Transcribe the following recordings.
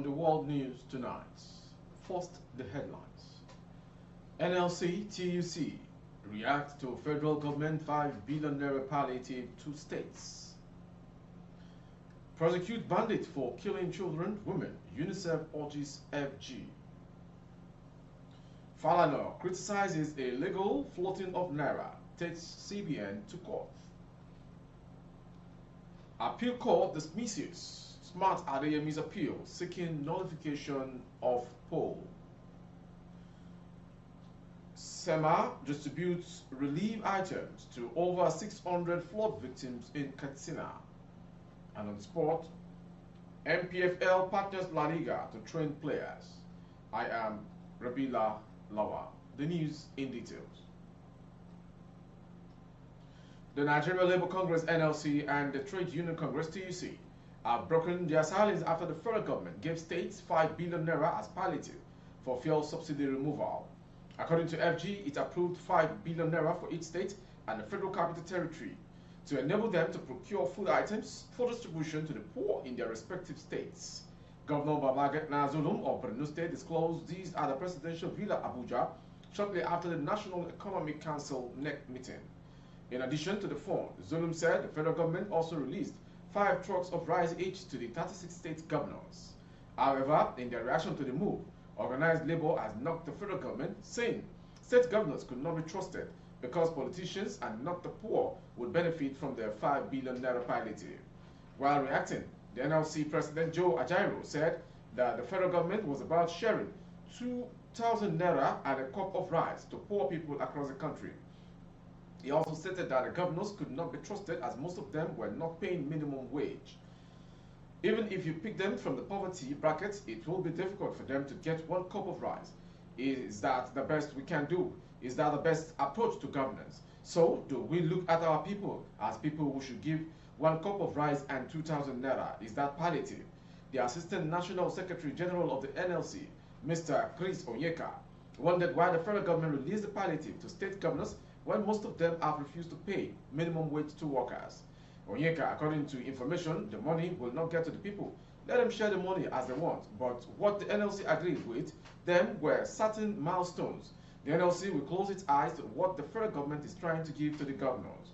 on the world news tonight. First, the headlines. NLC TUC react to federal government 5 billion naira palliative to states. Prosecute bandit for killing children, women. UNICEF urges FG. Falana criticizes illegal floating of naira, takes CBN to court. Appeal court dismisses Smart Adeyemi's appeal seeking nullification of poll. SEMA distributes relief items to over 600 flood victims in Katsina. And on sport, MPFL partners La Liga to train players. I am Rabila Lawa. The news in details. The Nigeria Labour Congress NLC and the Trade Union Congress TUC have broken their silence after the federal government gave states 5 billion naira as palliative for fuel subsidy removal. According to FG, it approved 5 billion naira for each state and the Federal Capital Territory to enable them to procure food items for distribution to the poor in their respective states. Governor Babagana Zulum of Borno State disclosed these at the Presidential Villa Abuja shortly after the National Economic Council NEC meeting. In addition to the fund, Zulum said the federal government also released 5 trucks of rice each to the 36 state governors. However, in their reaction to the move, organized labor has knocked the federal government, saying state governors could not be trusted because politicians and not the poor would benefit from their 5 billion naira palliative. While reacting, the NLC President Joe Ajaero said that the federal government was about sharing 2,000 naira and a cup of rice to poor people across the country. He also stated that the governors could not be trusted as most of them were not paying minimum wage. Even if you pick them from the poverty brackets, it will be difficult for them to get 1 cup of rice. Is that the best we can do? Is that the best approach to governance? So, do we look at our people as people who should give 1 cup of rice and 2,000 naira? Is that palliative? The Assistant National Secretary General of the NLC, Mr. Chris Onyeka, wondered why the federal government released the palliative to state governors when most of them have refused to pay minimum wage to workers. Onyeka, according to information, the money will not get to the people. Let them share the money as they want. But what the NLC agreed with them were certain milestones. The NLC will close its eyes to what the federal government is trying to give to the governors.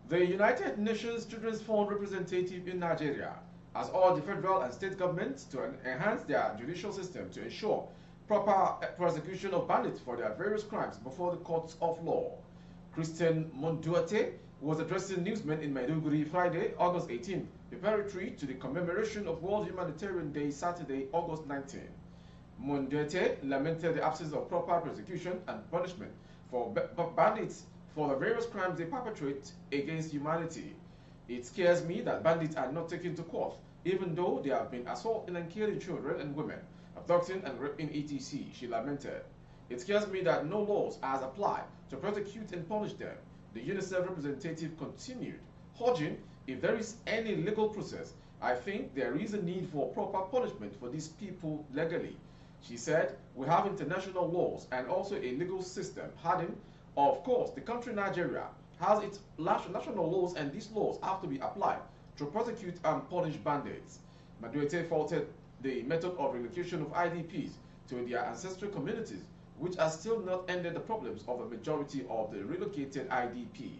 The United Nations Children's Fund representative in Nigeria has urged the federal and state governments to enhance their judicial system to ensure proper prosecution of bandits for their various crimes before the courts of law. Christian Monduate was addressing newsmen in Maiduguri Friday, August 18, preparatory to the commemoration of World Humanitarian Day Saturday, August 19. Monduate lamented the absence of proper prosecution and punishment for bandits for the various crimes they perpetrate against humanity. It scares me that bandits are not taken to court, even though they have been assaulting and killing children and women, abducting and raping etc., she lamented. It scares me that no laws are applied to prosecute and punish them. The UNICEF representative continued, urging, if there is any legal process, I think there is a need for proper punishment for these people legally. She said, we have international laws and also a legal system, adding, of course, the country Nigeria has its national laws and these laws have to be applied to prosecute and punish bandits. Maduete faulted the method of relocation of IDPs to their ancestral communities, which has still not ended the problems of a majority of the relocated IDPs.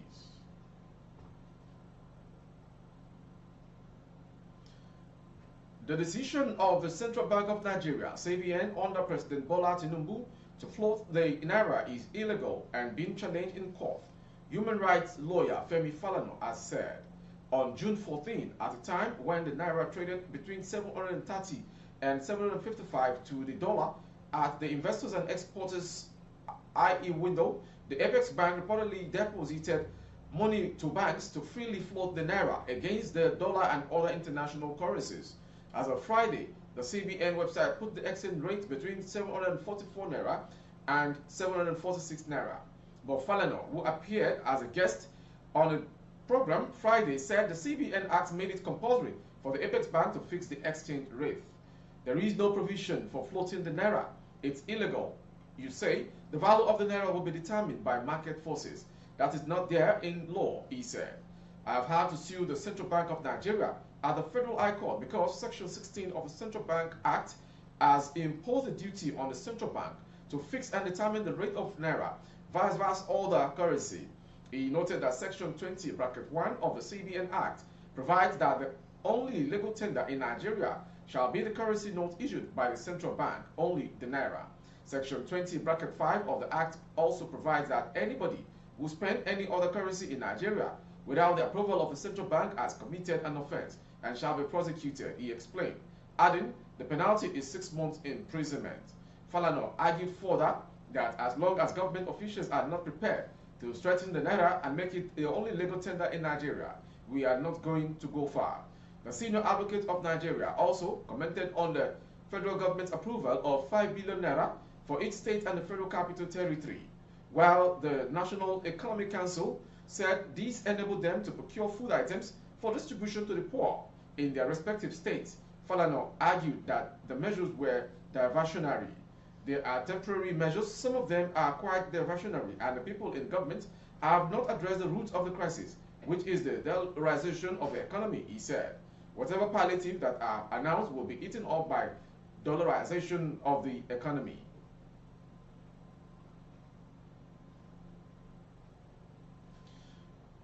The decision of the Central Bank of Nigeria, CBN, under President Bola Tinubu to float the naira is illegal and being challenged in court. Human rights lawyer Femi Falana has said. On June 14, at a time when the naira traded between 730 and 755 to the dollar at the investors and exporters IE window, the Apex Bank reportedly deposited money to banks to freely float the naira against the dollar and other international currencies. As of Friday, the CBN website put the exchange rate between 744 naira and 746 naira. But Falana, who appeared as a guest on a program Friday, said the CBN Act made it compulsory for the Apex Bank to fix the exchange rate. There is no provision for floating the naira. It's illegal. You say the value of the naira will be determined by market forces. That is not there in law, he said. I have had to sue the Central Bank of Nigeria at the Federal High Court because Section 16 of the Central Bank Act has imposed a duty on the Central Bank to fix and determine the rate of Naira, vice versa other currency. He noted that Section 20, bracket 1 of the CBN Act provides that the only legal tender in Nigeria shall be the currency note issued by the Central Bank, only the Naira. Section 20, bracket 5 of the Act also provides that anybody who spends any other currency in Nigeria without the approval of the Central Bank has committed an offense and shall be prosecuted, he explained, adding the penalty is 6 months imprisonment. Falana argued further that as long as government officials are not prepared to strengthen the Naira and make it the only legal tender in Nigeria, we are not going to go far. The senior advocate of Nigeria also commented on the federal government's approval of 5 billion Naira for each state and the Federal Capital Territory, while the National Economic Council said these enabled them to procure food items for distribution to the poor in their respective states. Falana argued that the measures were diversionary. They are temporary measures, some of them are quite diversionary, and the people in government have not addressed the roots of the crisis, which is the dollarization of the economy, he said. Whatever palliative that are announced will be eaten up by dollarization of the economy.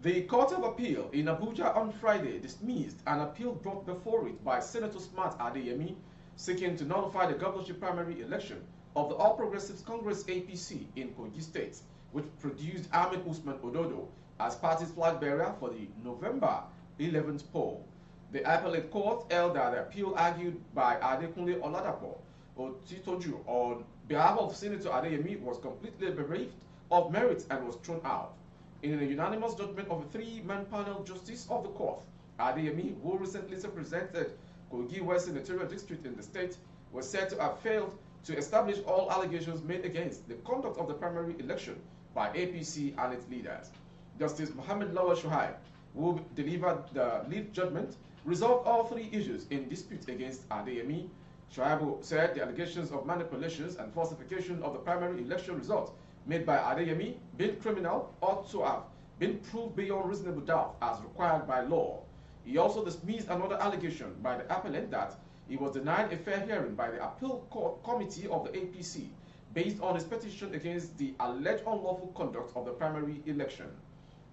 The Court of Appeal in Abuja on Friday dismissed an appeal brought before it by Senator Smart Adeyemi seeking to nullify the governorship primary election of the All Progressives Congress APC in Kogi State, which produced Ahmed Usman Ododo as party's flag bearer for the November 11th poll. The appellate court held that the appeal argued by Adekunle Oladapo Otitoju on behalf of Senator Adeyemi was completely bereft of merit and was thrown out. In a unanimous judgment of a three-man panel justice of the court, Adeyemi, who recently represented Kogi West Senatorial District in the state, was said to have failed to establish all allegations made against the conduct of the primary election by APC and its leaders. Justice Mohammed Lawal Shuaib, who delivered the lead judgment, resolved all three issues in dispute against Adeyemi. Shuaib said the allegations of manipulations and falsification of the primary election results made by Adeyemi, being criminal, ought to have been proved beyond reasonable doubt as required by law. He also dismissed another allegation by the appellant that he was denied a fair hearing by the appeal court committee of the APC based on his petition against the alleged unlawful conduct of the primary election.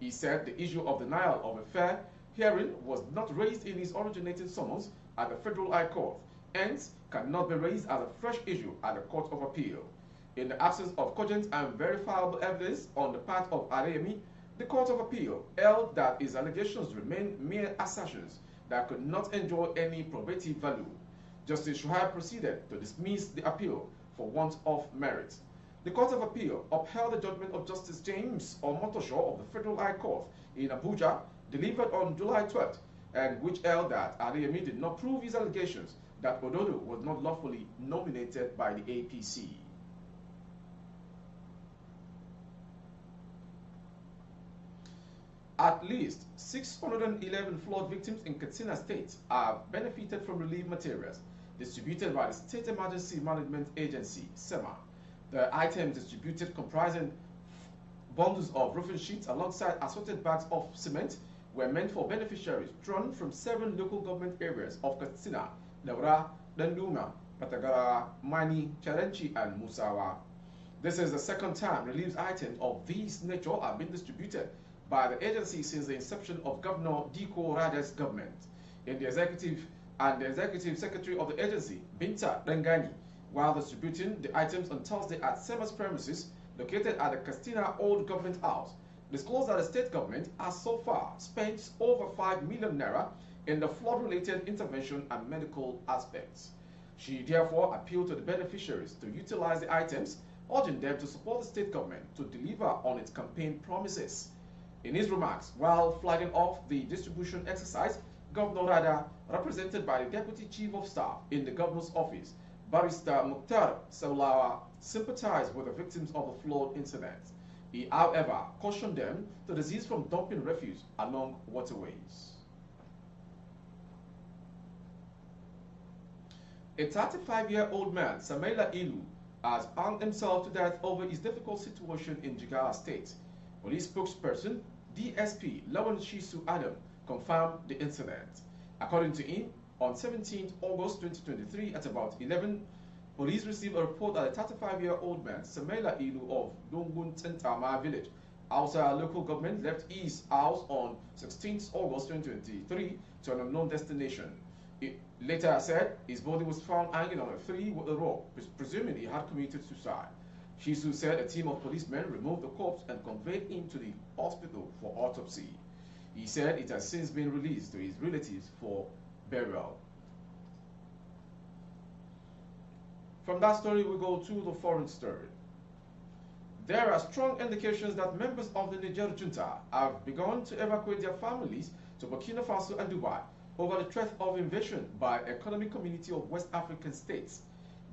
He said the issue of denial of a fair hearing was not raised in his originating summons at the Federal High Court, hence cannot be raised as a fresh issue at the Court of Appeal. In the absence of cogent and verifiable evidence on the part of Adeyemi, the Court of Appeal held that his allegations remained mere assertions that could not enjoy any probative value. Justice Shuaib proceeded to dismiss the appeal for want of merit. The Court of Appeal upheld the judgment of Justice James Omotosho of the Federal High Court in Abuja, delivered on July 12th, and which held that Adeyemi did not prove his allegations that Ododo was not lawfully nominated by the APC. At least 611 flood victims in Katsina State have benefited from relief materials distributed by the State Emergency Management Agency, SEMA. The items distributed comprising bundles of roofing sheets alongside assorted bags of cement were meant for beneficiaries drawn from 7 local government areas of Katsina, Daura, Danduma, Patagara, Mani, Charenchi, and Musawa. This is the second time relief items of this nature have been distributed by the agency since the inception of Governor Diko Rade's government. In the executive secretary of the agency, Binta Dengani, while distributing the items on Thursday at SEMA's premises located at the Katsina Old Government House, disclosed that the state government has so far spent over 5 million naira in the flood-related intervention and medical aspects. She therefore appealed to the beneficiaries to utilize the items, urging them to support the state government to deliver on its campaign promises. In his remarks, while flagging off the distribution exercise, Governor Rada, represented by the Deputy Chief of Staff in the Governor's office, Barrister Mukhtar Saulawa, sympathized with the victims of the flood incident. He, however, cautioned them to desist from dumping refuse along waterways. A 35-year-old man, Samaila Ilu, has hung himself to death over his difficult situation in Jigawa State. Police spokesperson DSP Lawan Shisu Adam confirmed the incident. According to him, on 17th August 2023 at about 11, police received a report that a 35-year-old man, Samela Ilu of Dongun Tentama village, outside local government, left his house on 16th August 2023 to an unknown destination. It later said his body was found hanging on a tree with a rope, presuming he had committed suicide. Shisu said a team of policemen removed the corpse and conveyed him to the hospital for autopsy. He said it has since been released to his relatives for burial. From that story, we go to the foreign story. There are strong indications that members of the Niger junta have begun to evacuate their families to Burkina Faso and Dubai over the threat of invasion by Economic Community of West African States.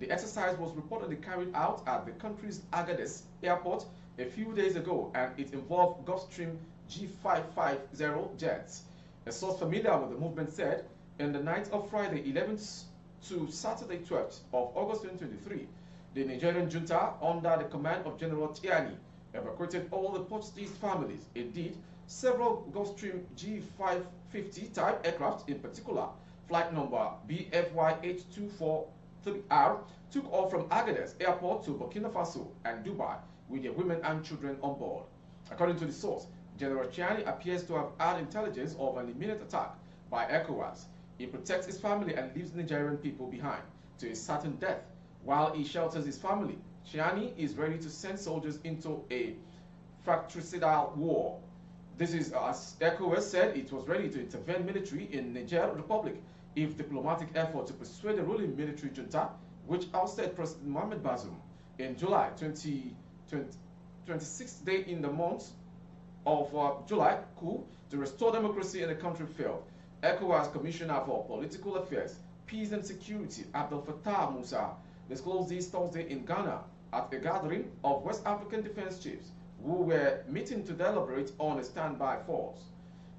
The exercise was reportedly carried out at the country's Agadez airport a few days ago, and it involved Gulfstream G550 jets. A source familiar with the movement said, in the night of Friday 11th to Saturday 12th of August 2023, the Nigerian junta, under the command of General Tiani, evacuated all the Portuguese families. Indeed, several Gulfstream G550 type aircraft, in particular flight number BFY8243R, took off from Agadez Airport to Burkina Faso and Dubai with their women and children on board. According to the source, General Tiani appears to have had intelligence of an imminent attack by ECOWAS. He protects his family and leaves Nigerian people behind to a certain death. While he shelters his family, Tiani is ready to send soldiers into a fratricidal war. This is, as ECOWAS said, it was ready to intervene military in Niger Republic if diplomatic effort to persuade the ruling military junta, which ousted President Mohamed Bazoum in July 26th day in the month of July, coup to restore democracy in the country failed. ECOWAS Commissioner for Political Affairs, Peace and Security, Abdel Fattah Musa, disclosed this Thursday in Ghana at a gathering of West African defense chiefs who were meeting to deliberate on a standby force.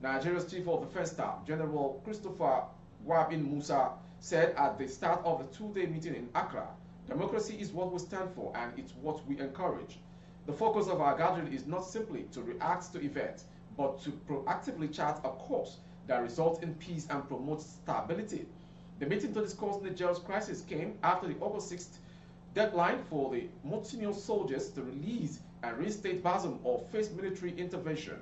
Nigeria's Chief of Defense Staff, General Christopher Wabin Musa, said at the start of the two-day meeting in Accra, democracy is what we stand for and it's what we encourage. The focus of our gathering is not simply to react to events, but to proactively chart a course that results in peace and promotes stability. The meeting to discuss Niger's crisis came after the August 6th deadline for the mutinous soldiers to release and reinstate Bazoum or face military intervention.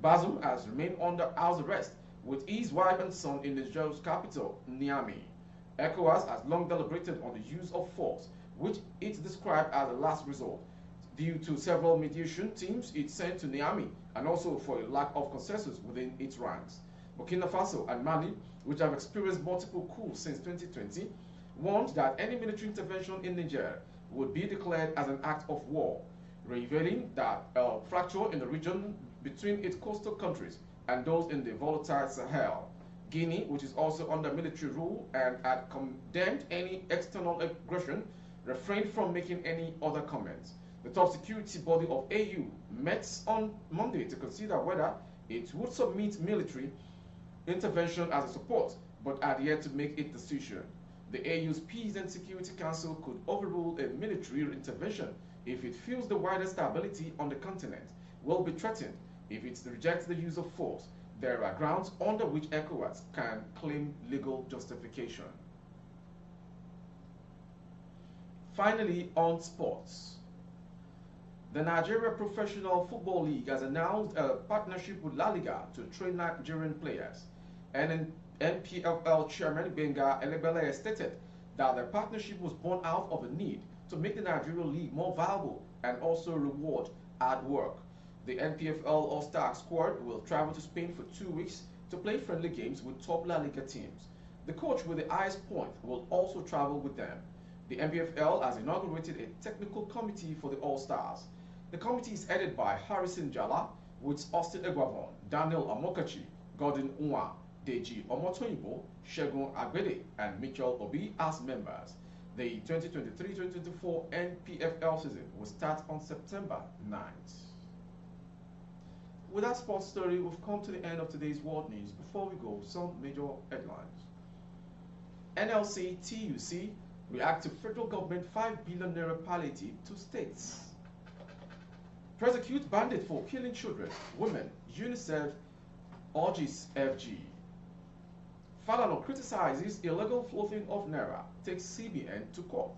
Bazoum has remained under house arrest with his wife and son in Niger's capital, Niamey. ECOWAS has long deliberated on the use of force, which it described as a last resort, due to several mediation teams it sent to Niamey and also for a lack of consensus within its ranks. Burkina Faso and Mali, which have experienced multiple coups since 2020, warned that any military intervention in Niger would be declared as an act of war, revealing that a fracture in the region between its coastal countries and those in the volatile Sahel. Guinea, which is also under military rule and had condemned any external aggression, refrained from making any other comments. The top security body of AU met on Monday to consider whether it would submit military intervention as a support, but had yet to make its decision. The AU's Peace and Security Council could overrule a military intervention if it feels the wider stability on the continent will be threatened. If it rejects the use of force, there are grounds under which ECOWAS can claim legal justification. Finally, on sports. The Nigeria Professional Football League has announced a partnership with La Liga to train Nigerian players. And NPFL Chairman Benga Elebele stated that the partnership was born out of a need to make the Nigerian League more viable and also reward hard work. The NPFL All-Star squad will travel to Spain for 2 weeks to play friendly games with top La Liga teams. The coach with the highest point will also travel with them. The NPFL has inaugurated a technical committee for the All-Stars. The committee is headed by Harrison Jala, with Austin Egwavon, Daniel Amokachi, Gordon Unwa, Deji Omotoyibo, Shegun Agbede, and Mitchell Obi as members. The 2023-2024 NPFL season will start on September 9th. With that sports story, we've come to the end of today's world news. Before we go, some major headlines. NLC TUC react to federal government 5 billion naira palliative to states. Prosecute bandit for killing children, women. UNICEF urges FG. Falano criticizes illegal floating of Naira, takes CBN to court.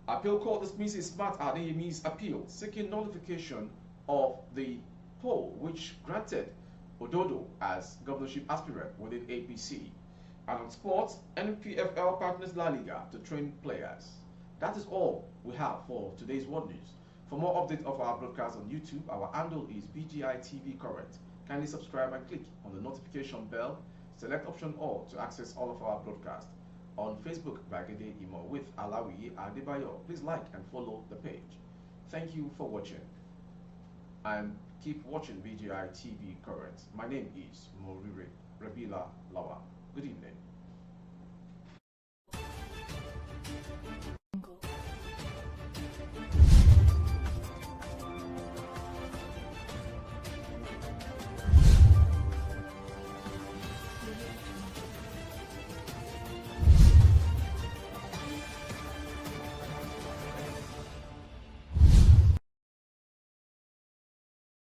Appeal court dismisses Smart Adeyemi's appeal, seeking nullification of the poll which granted Ododo as governorship aspirant within APC. And on sports, NPFL partners La Liga to train players. That is all we have for today's World News. For more updates of our broadcast on YouTube, our handle is BGI TV Current. Kindly subscribe and click on the notification bell. Select option all to access all of our broadcasts. On Facebook, Bagede Imo with Alawi Adebayo. Please like and follow the page. Thank you for watching. And keep watching BGI TV Current. My name is Morire Rabila Lawa. Good evening.